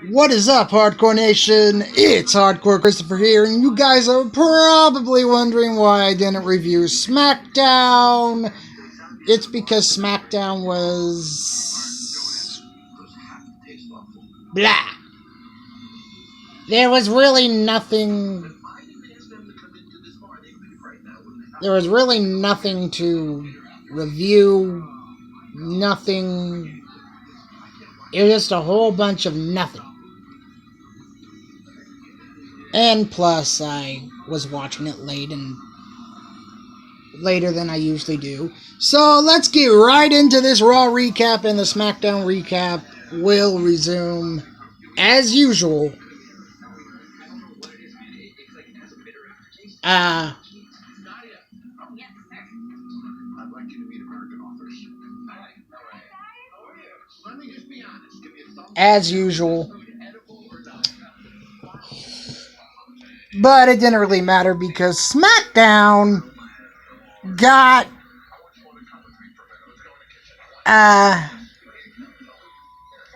What is up, Hardcore Nation? It's Hardcore Christopher here, and you guys are probably wondering why I didn't review SmackDown. It's because SmackDown was blah. There was really nothing to review. Nothing. It was just a whole bunch of nothing. And plus, I was watching it later than I usually do. So let's get right into this Raw recap, and the SmackDown recap will resume as usual. As usual. But it didn't really matter because SmackDown got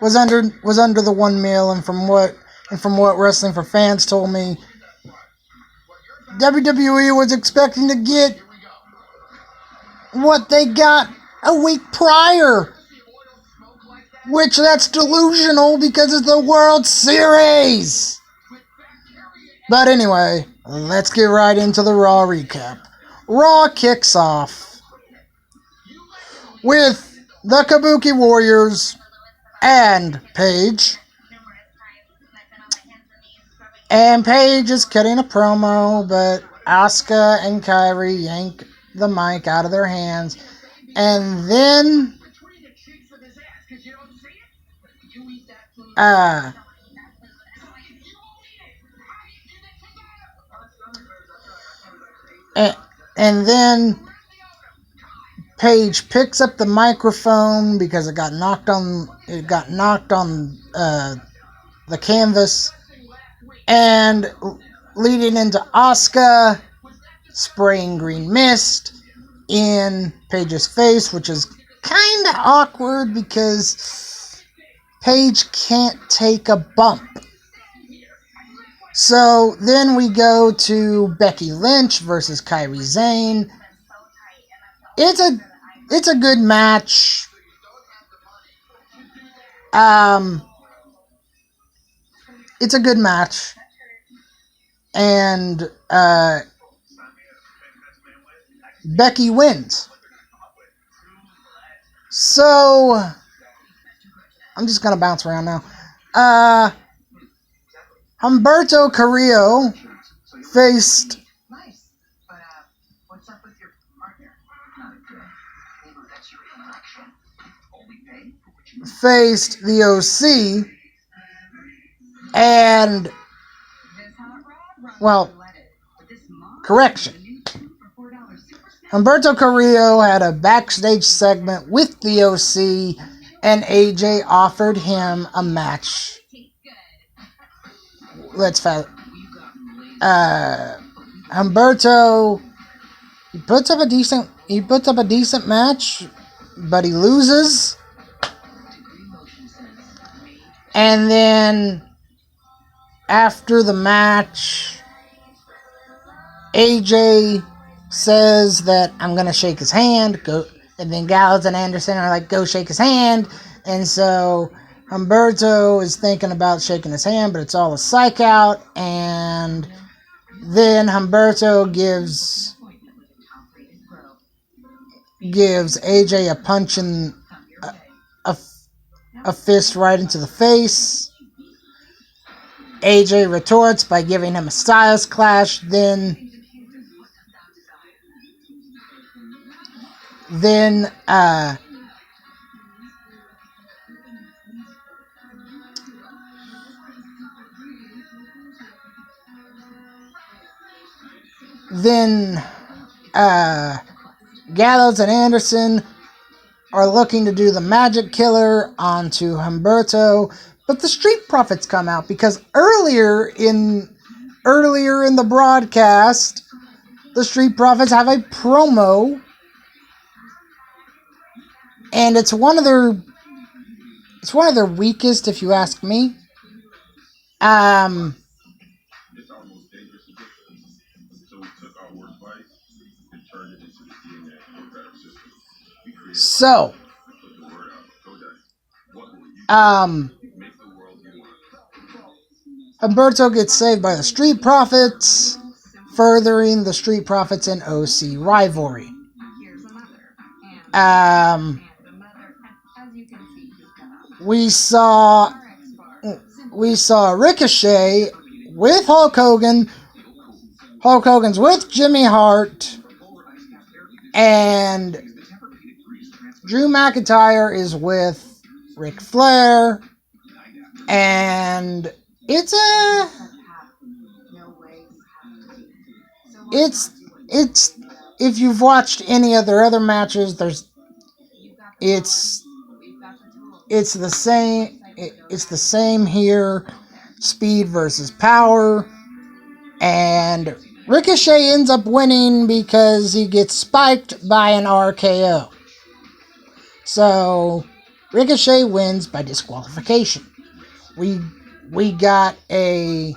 was under the 1 mil, and from what Wrestling for Fans told me, WWE was expecting to get what they got a week prior, which that's delusional because it's the World Series. But anyway, let's get right into the Raw recap. Raw kicks off with the Kabuki Warriors and Paige. And Paige is cutting a promo, but Asuka and Kairi yank the mic out of their hands. And then and then Paige picks up the microphone because it got knocked on the canvas, and leading into Asuka spraying green mist in Paige's face, which is kind of awkward because Paige can't take a bump. So then we go to Becky Lynch versus Kairi Sane. It's a good match. It's a good match. And Becky wins. So I'm just gonna bounce around now. Humberto Carrillo faced the OC, and, well, correction. Humberto Carrillo had a backstage segment with the OC, and AJ offered him a match. Humberto, he puts up a decent match, but he loses. And then after the match, AJ says that I'm gonna shake his hand. And then Gallows and Anderson are like, go shake his hand. And so Humberto is thinking about shaking his hand, but it's all a psych out. And then Humberto gives AJ a punch in a fist right into the face. AJ retorts by giving him a Styles Clash. Then Gallows and Anderson are looking to do the Magic Killer onto Humberto, but the Street Profits come out because earlier in the broadcast, the Street Profits have a promo, and it's one of their It's one of their weakest, if you ask me. Um, so, um, Humberto gets saved by the Street Profits, furthering the Street Profits and OC rivalry. We saw Ricochet with Hulk Hogan. Hulk Hogan's with Jimmy Hart, and Drew McIntyre is with Ric Flair, and it's if you've watched any of their other matches, it's the same. It's the same here. Speed versus power, and Ricochet ends up winning because he gets spiked by an RKO. So Ricochet wins by disqualification. We got a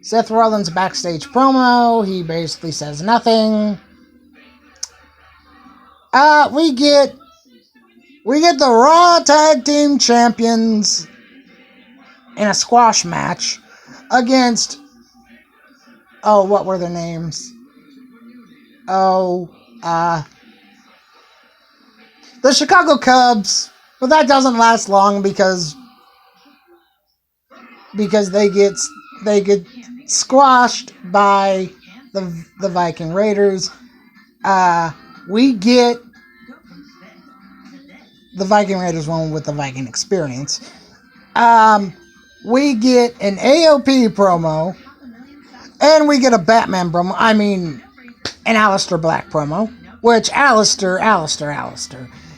Seth Rollins backstage promo. He basically says nothing. We get the Raw Tag Team Champions in a squash match against, what were their names? The Chicago Cubs, but that doesn't last long because they get squashed by the Viking Raiders. We get the Viking Raiders won with the Viking experience. We get an AOP promo, and we get a Batman promo. I mean, an Aleister Black promo. Which, Aleister.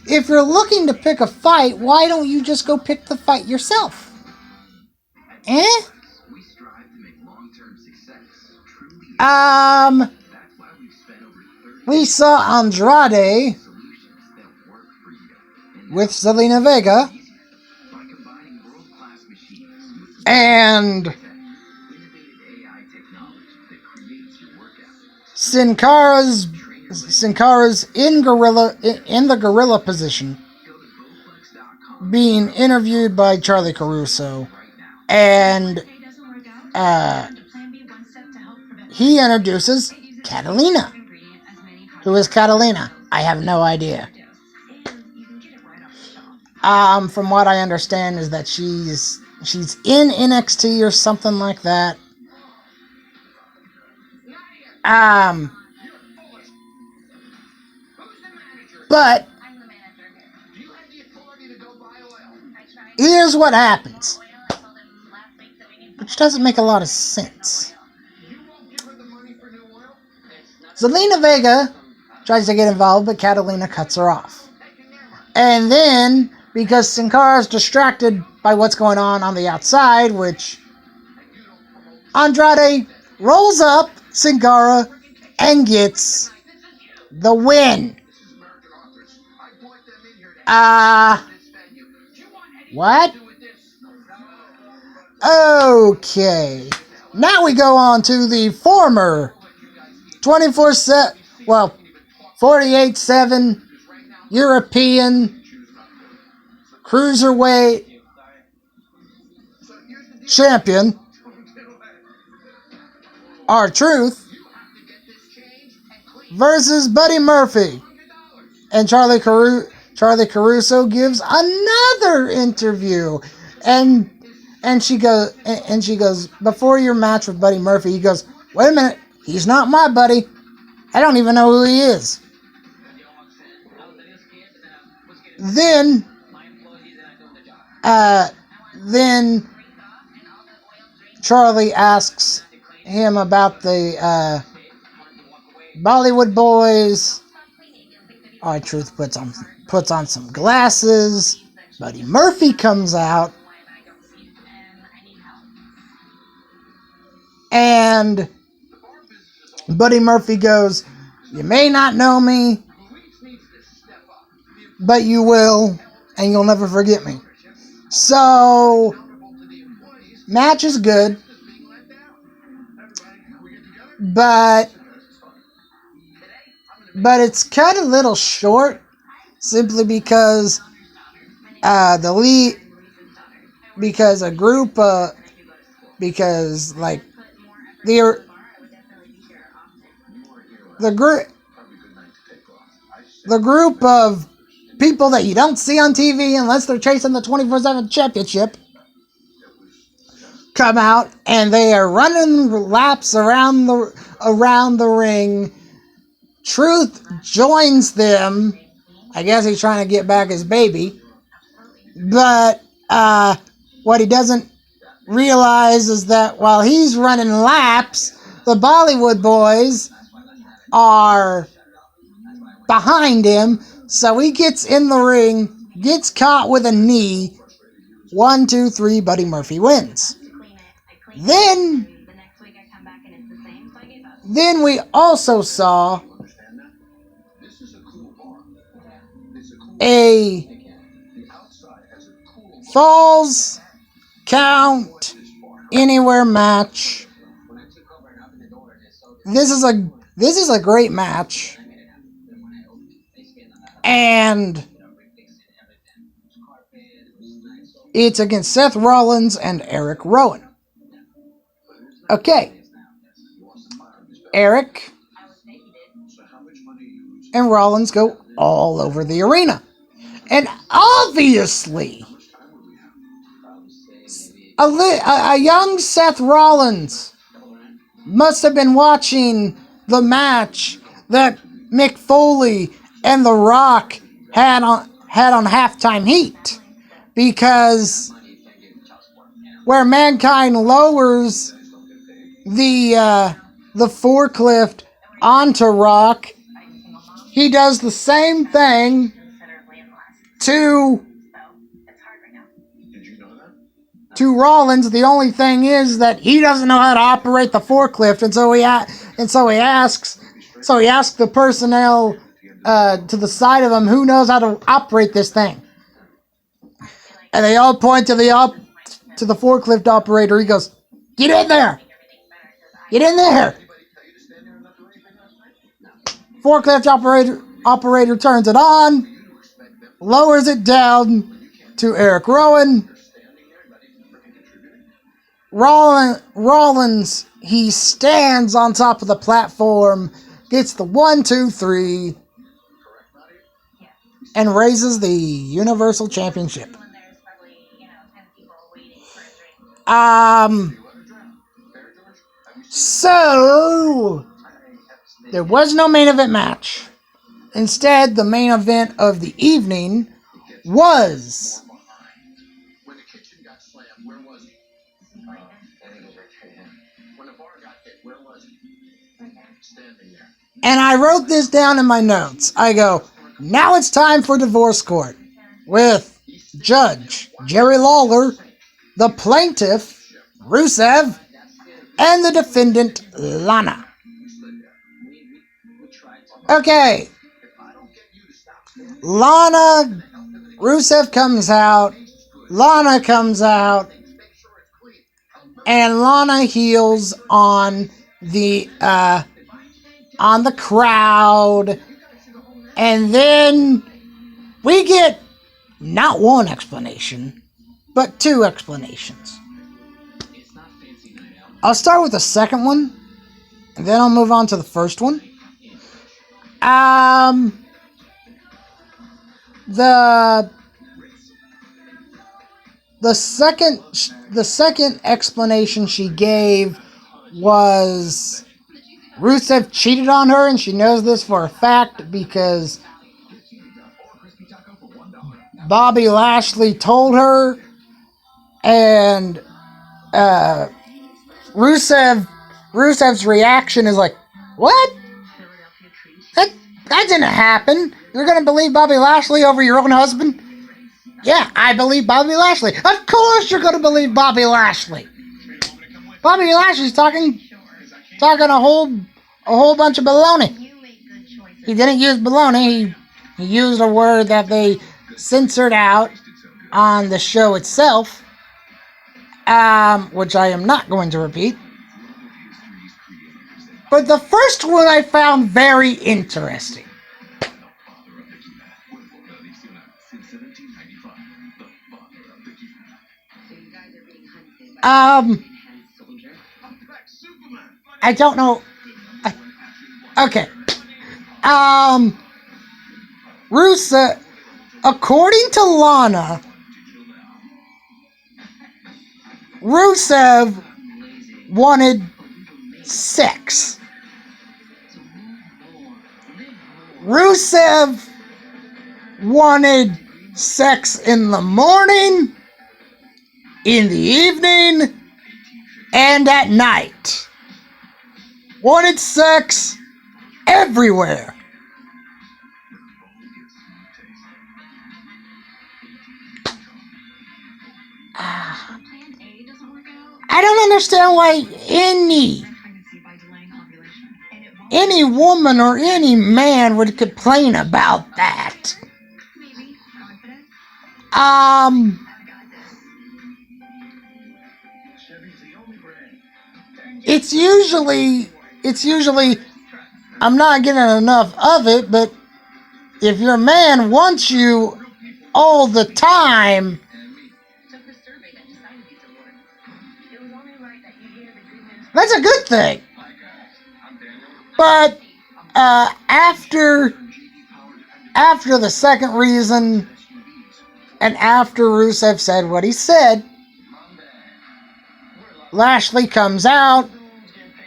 If you're looking to pick a fight, why don't you just go pick the fight yourself? We saw Andrade with Zelina Vega, and Sin Cara's in the gorilla position, being interviewed by Charlie Caruso, and he introduces Catalina. Who is Catalina? I have no idea. From what I understand is that she's in NXT or something like that. But here's what happens, which doesn't make a lot of sense. Zelina Vega tries to get involved, but Catalina cuts her off. And then, because Sin Cara's distracted by what's going on the outside, which Andrade rolls up Sin Cara and gets the win. What? Okay. Now we go on to the former 48/7 European Cruiserweight champion, R-Truth, versus Buddy Murphy. And Charlie Caruso gives another interview, and she goes, before your match with Buddy Murphy, he goes, wait a minute, he's not my buddy. I don't even know who he is. Then Charlie asks him about the Bollywood Boys. R-Truth puts on some glasses. Buddy Murphy comes out, and Buddy Murphy goes, you may not know me, but you will and you'll never forget me. So, match is good, but it's cut a little short simply because because a group because like the group of people that you don't see on TV unless they're chasing the 24/7 championship come out and they are running laps around the ring. Truth joins them. I guess he's trying to get back his baby. But what he doesn't realize is that while he's running laps, the Bollywood boys are behind him. So he gets in the ring, gets caught with a knee. 1, 2, 3, Buddy Murphy wins. Then we also saw a Falls Count Anywhere match. This is a great match, and it's against Seth Rollins and Eric Rowan. Okay, Eric and Rollins go all over the arena, and obviously a young Seth Rollins must have been watching the match that Mick Foley and The Rock had on Halftime Heat, because where Mankind lowers the forklift onto Rock, he does the same thing to Rollins. The only thing is that he doesn't know how to operate the forklift, and so he asks the personnel to the side of him who knows how to operate this thing, and they all point to the forklift operator. He goes, "Get in there! Get in there!" Forklift operator turns it on, lowers it down to Eric Rowan. Rollins, he stands on top of the platform, gets the 1, 2, 3, and raises the Universal Championship. So there was no main event match. Instead, the main event of the evening was and I wrote this down in my notes. I go, now it's time for Divorce Court with Judge Jerry Lawler, the plaintiff Rusev, and the defendant Lana. Okay. Rusev comes out, Lana comes out, and Lana heals on the crowd, and then we get not one explanation, but two explanations. I'll start with the second one, and then I'll move on to the first one. The second explanation she gave was Rusev cheated on her, and she knows this for a fact because Bobby Lashley told her, and Rusev's reaction is like, what? That didn't happen. You're going to believe Bobby Lashley over your own husband? Yeah, I believe Bobby Lashley. Of course you're going to believe Bobby Lashley. Bobby Lashley's talking a whole bunch of baloney. He didn't use baloney. He used a word that they censored out on the show itself, which I am not going to repeat. But the first one I found very interesting. I don't know. Okay. Rusev, according to Lana, Rusev wanted sex. Rusev wanted sex in the morning, in the evening, and at night. Wanted sex everywhere. I don't understand why any woman or any man would complain about that. It's usually I'm not getting enough of it, but if your man wants you all the time, that's a good thing. But after the second reason, and after Rusev said what he said, Lashley comes out.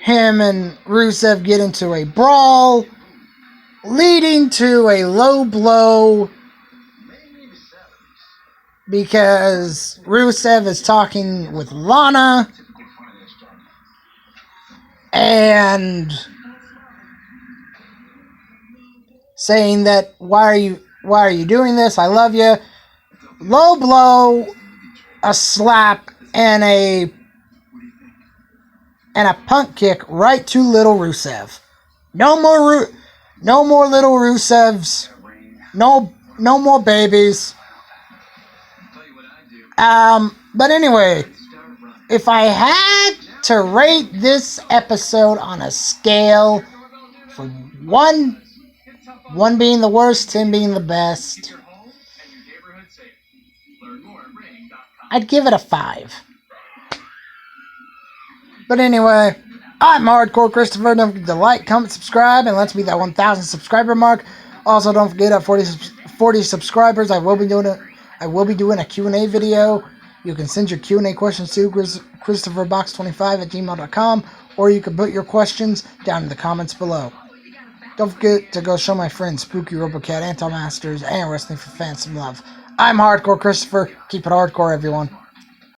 Him and Rusev get into a brawl, leading to a low blow because Rusev is talking with Lana and saying that why are you doing this? I love you. Low blow, a slap, and a punt kick right to little Rusev. No more little Rusevs. No more babies. But anyway, if I had to rate this episode on a scale from 1 being the worst, 10 being the best, I'd give it a 5. But anyway, I'm Hardcore Christopher. Don't forget to like, comment, subscribe, and let's beat that 1,000 subscriber mark. Also, don't forget at 40 subscribers, I will be doing a Q&A video. You can send your Q&A questions to ChristopherBox25@gmail.com, or you can put your questions down in the comments below. Don't forget to go show my friends Spooky RoboCat, Anton Masters, and Wrestling for Fans some love. I'm Hardcore Christopher. Keep it hardcore, everyone.